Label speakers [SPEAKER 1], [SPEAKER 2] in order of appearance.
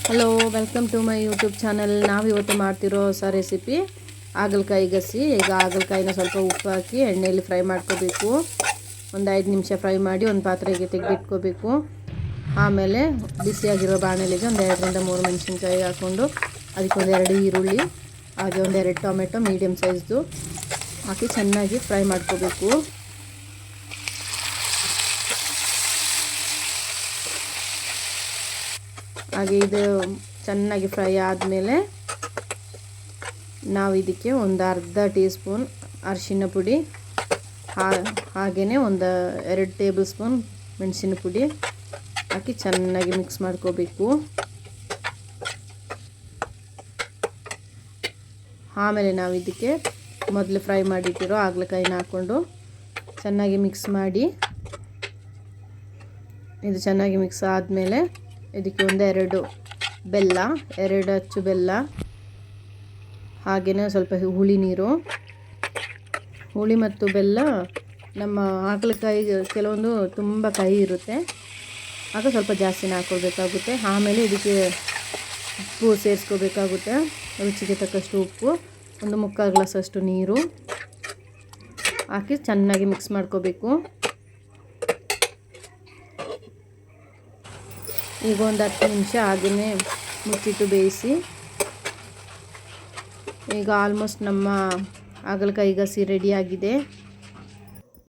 [SPEAKER 1] Hello, welcome to my YouTube channel. ನಾವು ಇವತ್ತು ಮಾಡ್ತಿರೋ ಹೊಸ ರೆಸಿಪಿ ಹಾಗಲಕಾಯಿ ಗಸಿ. ಈಗ ಹಾಗಲಕಾಯಿನ ಸ್ವಲ್ಪ ಉಪ್ಪು ಹಾಕಿ ಎಣ್ಣೆಯಲ್ಲಿ ಫ್ರೈ ಮಾಡ್ಕೋಬೇಕು. ಒಂದು 5 ನಿಮಿಷ ಫ್ರೈ ಮಾಡಿ ಒಂದು ಪಾತ್ರೆಗೆ ತೆಗೆದಿಟ್ಕೋಬೇಕು. ಆಮೇಲೆ ಬಿಸಿಯಾಗಿರೋ ಬಾಣಲೆಗೆ ಒಂದು 2ರಿಂದ 3 ಮೆಣಸಿನ್ಕಾಯಿ ಹಾಕ್ಕೊಂಡು ಅದಕ್ಕೆ ಒಂದು 2 ಈರುಳ್ಳಿ ಹಾಗೆ ಒಂದು 2 ಟೊಮೆಟೊ ಮೀಡಿಯಮ್ ಸೈಜ್ದು ಹಾಕಿ ಚೆನ್ನಾಗಿ ಫ್ರೈ ಮಾಡ್ಕೋಬೇಕು. ಹಾಗೆ ಇದು ಚೆನ್ನಾಗಿ ಫ್ರೈ ಆದಮೇಲೆ ನಾವು ಇದಕ್ಕೆ ಒಂದು ಅರ್ಧ ಟೀ ಸ್ಪೂನ್ ಅರಿಶಿನ ಪುಡಿ ಹಾಗೆಯೇ ಒಂದು 2 ಟೇಬಲ್ ಸ್ಪೂನ್ ಮೆಣಸಿನ ಪುಡಿ ಹಾಕಿ ಚೆನ್ನಾಗಿ ಮಿಕ್ಸ್ ಮಾಡ್ಕೋಬೇಕು. ಆಮೇಲೆ ನಾವು ಇದಕ್ಕೆ ಮೊದಲು ಫ್ರೈ ಮಾಡಿಟ್ಟಿರೋ ಹಾಗಲಕಾಯಿನ ಹಾಕ್ಕೊಂಡು ಚೆನ್ನಾಗಿ ಮಿಕ್ಸ್ ಮಾಡಿ, ಇದು ಚೆನ್ನಾಗಿ ಮಿಕ್ಸ್ ಆದಮೇಲೆ ಇದಕ್ಕೆ ಒಂದು 2 ಅಚ್ಚು ಬೆಲ್ಲ ಹಾಗೆಯೇ ಸ್ವಲ್ಪ ಹುಳಿ ನೀರು. ಹುಳಿ ಮತ್ತು ಬೆಲ್ಲ ನಮ್ಮ ಹಾಗಲಕಾಯಿ ಕೆಲವೊಂದು ತುಂಬ ಕಹಿ ಇರುತ್ತೆ, ಆಗ ಸ್ವಲ್ಪ ಜಾಸ್ತಿನೇ ಹಾಕ್ಕೊಳ್ಬೇಕಾಗುತ್ತೆ. ಆಮೇಲೆ ಇದಕ್ಕೆ ಉಪ್ಪು ಸೇರಿಸ್ಕೋಬೇಕಾಗುತ್ತೆ, ರುಚಿಗೆ ತಕ್ಕಷ್ಟು ಉಪ್ಪು, ಒಂದು 3/4 ಗ್ಲಾಸಷ್ಟು ನೀರು ಹಾಕಿ ಚೆನ್ನಾಗಿ ಮಿಕ್ಸ್ ಮಾಡ್ಕೋಬೇಕು. ಈಗ ಒಂದು 10 ನಿಮಿಷ ಹಾಗೆಯೇ ಮುಚ್ಚಿಟ್ಟು ಬೇಯಿಸಿ. ಈಗ ಆಲ್ಮೋಸ್ಟ್ ನಮ್ಮ ಹಾಗಲಕಾಯಿ ಗಸಿ ರೆಡಿಯಾಗಿದೆ.